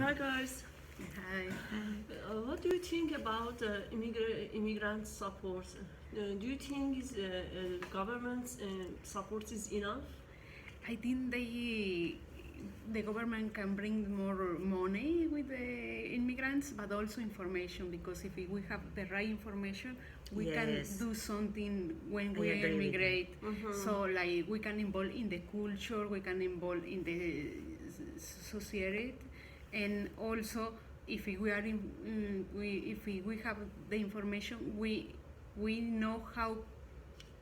Hi guys. Hi. What do you think about immigrant support? Do you think government support is enough? I think the government can bring more money with the immigrants, but also information, because if we have the right information, we can Yes. do something when I we agree with you. immigrate. So like we can involve in the culture, we can involve in the society, and also if we are if we have the information, we know how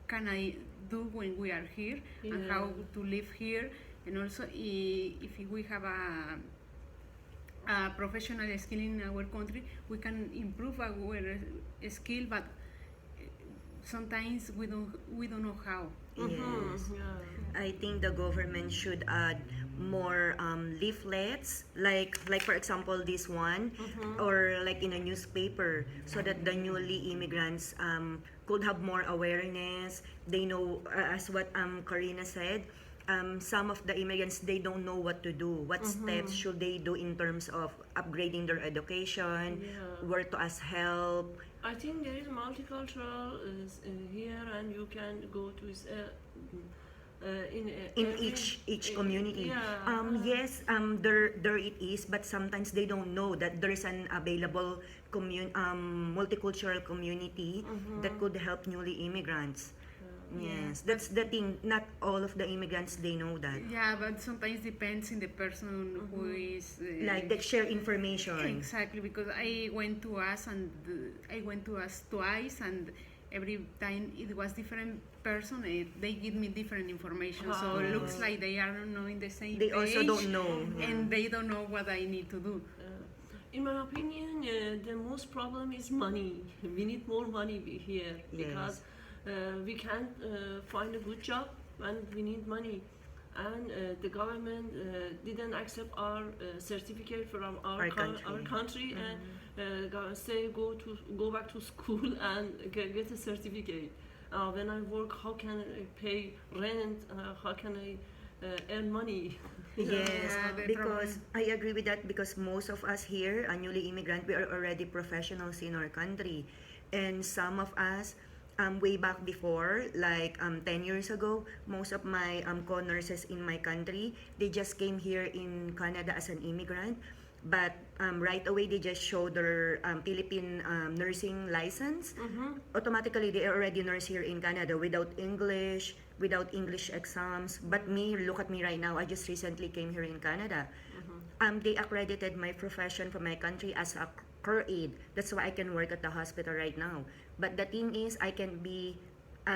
can I do when we are here and how to live here, and also if we have a professional skill in our country, we can improve our skill, but sometimes we don't know how. Yes. Yeah. I think the government should add more leaflets, like for example this one, or like in a newspaper, so that the newly immigrants could have more awareness. They know, as what Karina said. Some of the immigrants, they don't know what to do. What steps should they do in terms of upgrading their education, Yeah. where to ask help. I think there is multicultural here, and you can go to In every, each community. Yeah. Yes, there it is, but sometimes they don't know that there is an available multicultural community that could help newly immigrants. Yes, that's the thing. Not all of the immigrants, they know that. Yeah, but sometimes depends in the person who is Like they share information. exactly, because I went to us twice, and every time it was different person. They give me different information, so it looks like they are not in the same They page, also don't know. and they don't know what I need to do. In my opinion, the most problem is money. We need more money here because we can't find a good job, and we need money. And the government didn't accept our certificate from Our country. our country, and say go back to school and get a certificate. When I work, how can I pay rent? How can I earn money? Yes, Yeah, the because I agree with that, because most of us here, a newly immigrant, we are already professionals in our country. And some of us, way back before, like 10 years ago, most of my co-nurses in my country, they just came here in Canada as an immigrant. But right away, they just show their Philippine nursing license. Automatically, they are already nurse here in Canada without English exams. But me, look at me right now. I just recently came here in Canada. They accredited my profession from my country as a care aide. That's why I can work at the hospital right now. But the thing is, I can be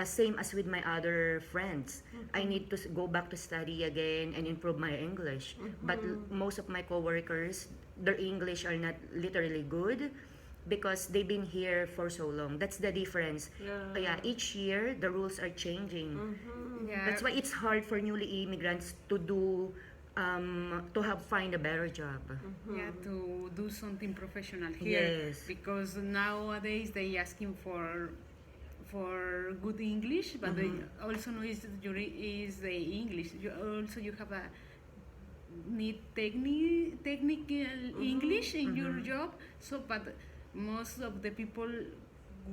same as with my other friends. I need to go back to study again and improve my English. But most of my coworkers, their English are not literally good because they've been here for so long. That's the difference. Yeah. Each year the rules are changing. Yeah, That's why it's hard for newly immigrants to do to have find a better job. yeah, to do something professional here. Yes. Because nowadays they asking for good English, but they also know is the English. You have a need technical English in your job. So, but most of the people,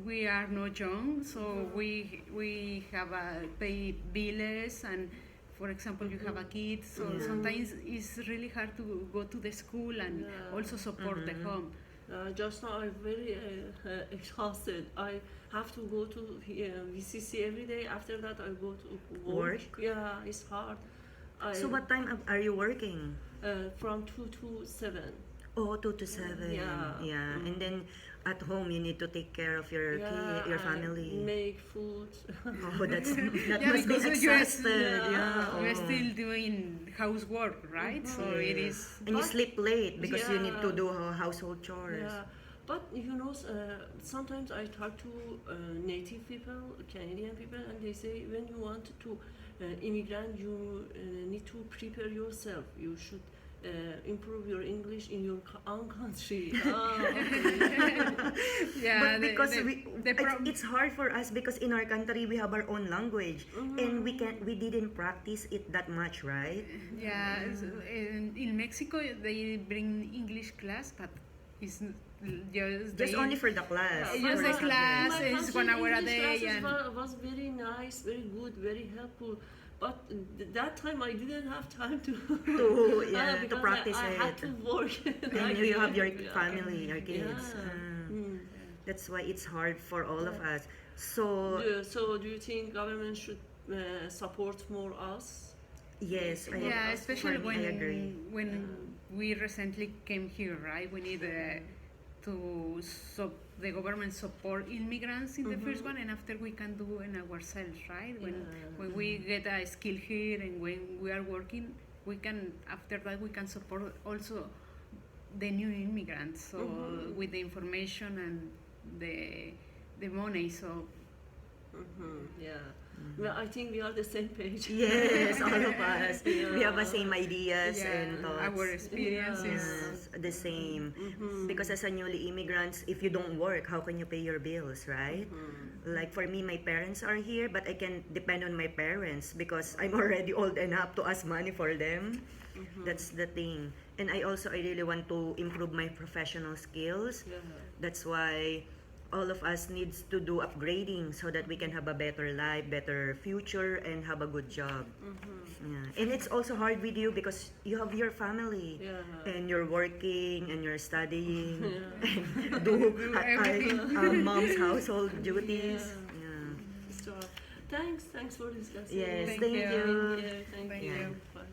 we are not young, so we have a pay bills, and for example you have a kid, so sometimes it's really hard to go to the school and also support the home. Just now I'm very exhausted. I have to go to VCC every day. After that, I go to work. Work? Yeah, it's hard. So what time are you working? From 2 to 7. Oh, 2 to 7. Yeah. And then at home you need to take care of your kid, your I family. make food. Oh, that Yeah, must be because you are- exhausted. We're Oh. still doing housework, right? So it is. And you sleep late because you need to Yeah. do household chores. Yeah, but sometimes I talk to native people, Canadian people, and they say when you want to immigrant, you need to prepare yourself. You should improve your English in your own country. Oh, okay. Yeah, But because the it's hard for us because in our country we have our own language and we didn't practice it that much, right? yeah, in Mexico they bring English class, but it's Just only for the class. Just for the subject. class. My It's country 1 hour a English day classes and- was very nice, very good, very helpful. But that time I didn't have time to To because practice I had it. to work. And you have your family, your kids. Yeah. Mm. That's why it's hard for all of us. So So do you think government should support more us? yes, Yeah, For especially me, I agree. when we recently came here, right? We need the government support immigrants in the first one, and after we can do it ourselves, right? When we get a skill here and when we are working, we can after that we can support also the new immigrants. So with the information and the money, so. Yeah. Well, I think we are the same page. yes, all of us. We have the same ideas Yeah, and thoughts. our experiences. Yes, the same. Because as a newly immigrants, if you don't work, how can you pay your bills, right? Like for me, my parents are here, but I can depend on my parents because I'm already old enough to ask money for them. That's the thing. And I really want to improve my professional skills. Yeah. That's why all of us needs to do upgrading so that we can have a better life, better future, and have a good job. Yeah. And it's also hard with you because you have your family Yeah. and you're working and you're studying Yeah. and do mom's household duties. Yeah. Yeah. So, thanks for discussing. Yes, Thank thank you. you. Thank Thank you. you. Bye.